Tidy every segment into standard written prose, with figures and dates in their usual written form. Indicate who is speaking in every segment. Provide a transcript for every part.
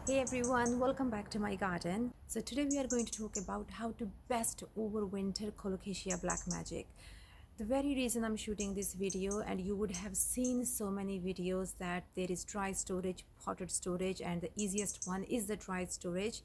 Speaker 1: Hey everyone, welcome back to my garden. So today we are going to talk about how to best overwinter Colocasia Black Magic. The very reason I'm shooting this video, and you would have seen so many videos that there is dry storage, potted storage, and the easiest one is the dry storage.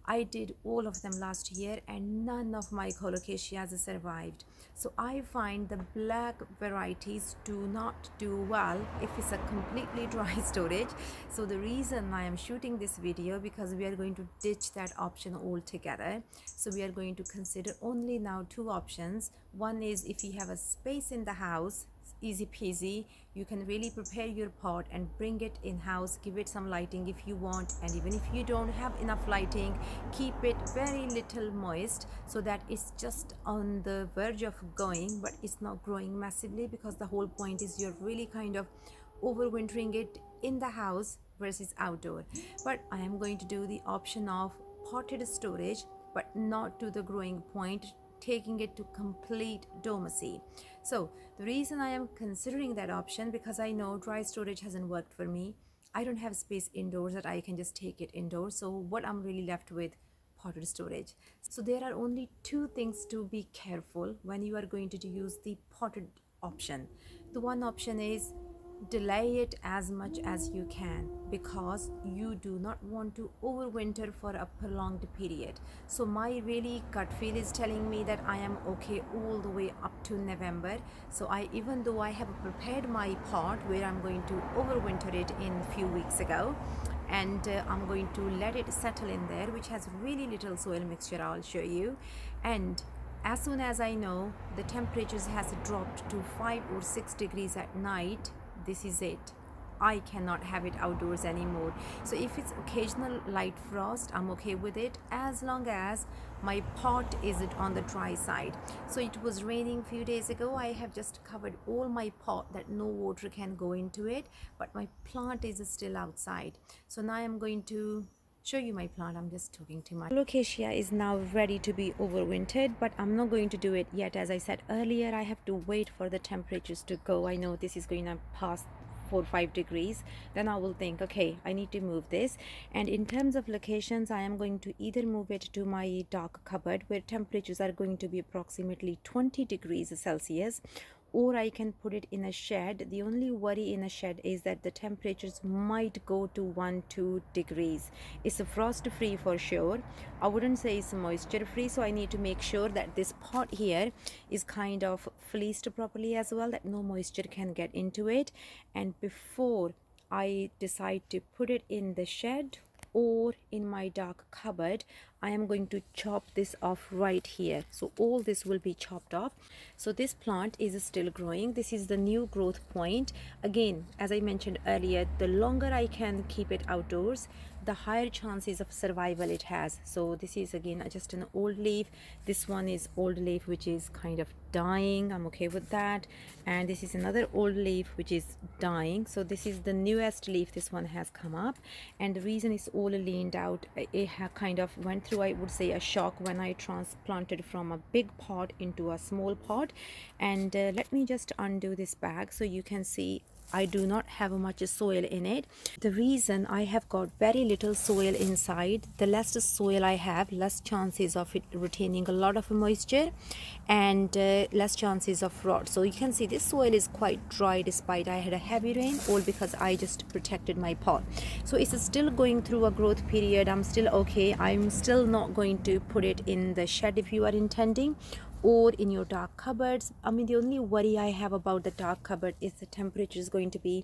Speaker 1: I did all of them last year and none of my Colocasias survived. So I find the black varieties do not do well if it's a completely dry storage. So the reason I am shooting this video, because we are going to ditch that option altogether. So we are going to consider only now two options. One is if you have a space in the house, easy peasy, you can really prepare your pot and bring it in house, give it some lighting if you want, and even if you don't have enough lighting, keep it very little moist so that it's just on the verge of going, but it's not growing massively, because the whole point is you're really kind of overwintering it in the house versus outdoor. But I am going to do the option of potted storage, but not to the growing point, taking it to complete dormancy. So the reason I am considering that option, because I know dry storage hasn't worked for me. I don't have space indoors that I can just take it indoors. So what I'm really left with, potted storage. So there are only two things to be careful when you are going to use the potted option. The one option is delay it as much as you can, because you do not want to overwinter for a prolonged period. So my really gut feel is telling me that I am okay all the way up to November. So even though I have prepared my pot where I'm going to overwinter it in a few weeks ago, and I'm going to let it settle in there, which has really little soil mixture, I'll show you. And as soon as I know the temperatures has dropped to 5 or 6 degrees at night, this is it. I cannot have it outdoors anymore. So if it's occasional light frost, I'm okay with it, as long as my pot is on the dry side. So it was raining a few days ago. I have just covered all my pot that no water can go into it, but my plant is still outside. So now I'm going to show you my plant. I'm just talking too much. Colocasia is now ready to be overwintered, but I'm not going to do it yet. As I said earlier, I have to wait for the temperatures to go. I know this is going to pass 4 or 5 degrees, then I will think, okay, I need to move this. And in terms of locations, I am going to either move it to my dark cupboard where temperatures are going to be approximately 20 degrees Celsius, or I can put it in a shed. The only worry in a shed is that the temperatures might go to 1-2 degrees. It's a frost free for sure. I wouldn't say it's moisture free, so I need to make sure that this pot here is kind of fleeced properly as well, that no moisture can get into it. And before I decide to put it in the shed or in my dark cupboard, I am going to chop this off right here. So all this will be chopped off. So this plant is still growing. This is the new growth point. Again, as I mentioned earlier, the longer I can keep it outdoors, the higher chances of survival it has. So this is again just an old leaf. This one is old leaf which is kind of dying. I'm okay with that. And this is another old leaf which is dying. So this is the newest leaf. This one has come up, and the reason it's all leaned out, it kind of went through, I would say, a shock when I transplanted from a big pot into a small pot. And let me just undo this bag so you can see I do not have much soil in it. The reason I have got very little soil inside, the less soil I have, less chances of it retaining a lot of moisture, and less chances of rot. So you can see this soil is quite dry despite I had a heavy rain, all because I just protected my pot. So it's still going through a growth period. I'm still okay. I'm still not going to put it in the shed if you are intending, or in your dark cupboards. I mean, the only worry I have about the dark cupboard is the temperature is going to be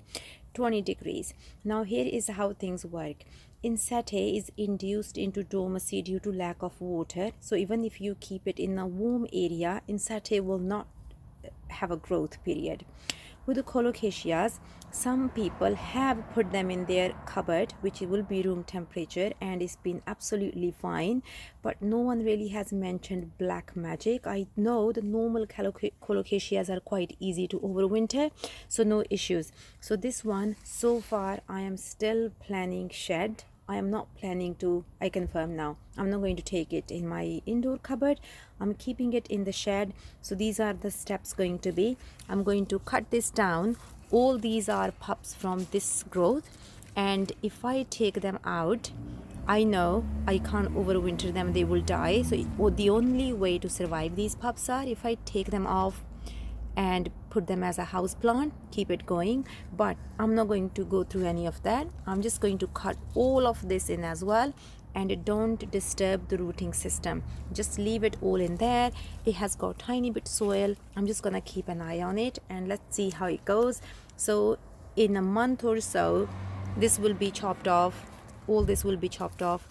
Speaker 1: 20 degrees. Now here is how things work. Insectae is induced into dormancy due to lack of water. So even if you keep it in a warm area, insectae will not have a growth period. With the colocasias, some people have put them in their cupboard, which will be room temperature, and it's been absolutely fine. But no one really has mentioned black magic. I know the normal colocasias are quite easy to overwinter, so no issues. So this one, so far I am still planning shed. I am not planning to, I confirm now, I'm not going to take it in my indoor cupboard. I'm keeping it in the shed. So these are the steps going to be. I'm going to cut this down. All these are pups from this growth. and if I take them out, I know I can't overwinter them, they will die. So the only way to survive these pups are if I take them off and put them as a house plant, keep it going. But I'm not going to go through any of that. I'm just going to cut all of this in as well, and don't disturb the rooting system, just leave it all in there. It has got tiny bit soil. I'm just gonna keep an eye on it and let's see how it goes. So in a month or so, this will be chopped off, all this will be chopped off.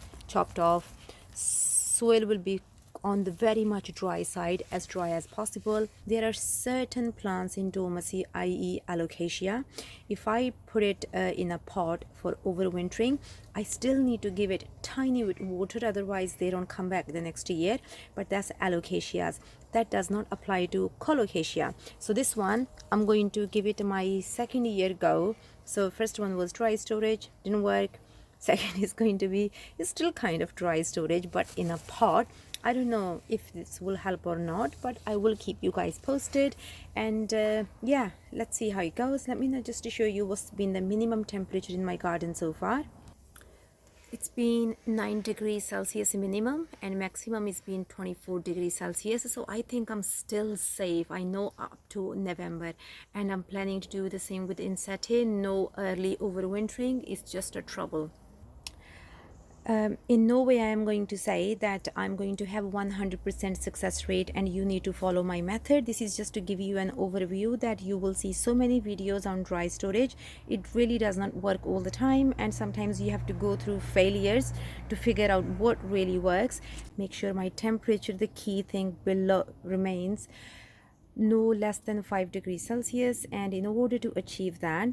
Speaker 1: Soil will be on the very much dry side, as dry as possible. There are certain plants in dormancy, i.e. Alocasia. If I put it in a pot for overwintering, I still need to give it tiny bit water, otherwise they don't come back the next year. But that's Alocasias. That does not apply to Colocasia. So this one, I'm going to give it my second year go. So first one was dry storage, didn't work. Second is going to be, it's still kind of dry storage, but in a pot. I don't know if this will help or not, but I will keep you guys posted. And yeah, let's see how it goes. Let me know just to show you what's been the minimum temperature in my garden so far. It's been 9 degrees Celsius minimum, and maximum is been 24 degrees Celsius. So I think I'm still safe. I know up to November, and I'm planning to do the same with Insete. No early overwintering, it's just a trouble. In no way I am going to say that I'm going to have 100% success rate and you need to follow my method. This is just to give you an overview that you will see so many videos on dry storage. It really does not work all the time, and sometimes you have to go through failures to figure out what really works. Make sure my temperature, the key thing below, remains no less than 5 degrees Celsius, and in order to achieve that,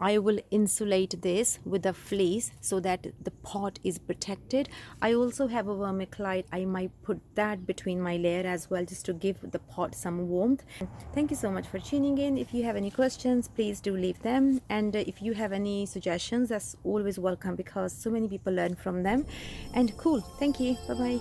Speaker 1: I will insulate this with a fleece so that the pot is protected. I also have a vermiculite. I might put that between my layer as well, just to give the pot some warmth. Thank you so much for tuning in. If you have any questions, please do leave them. And if you have any suggestions, that's always welcome because so many people learn from them. And cool. Thank you. Bye-bye.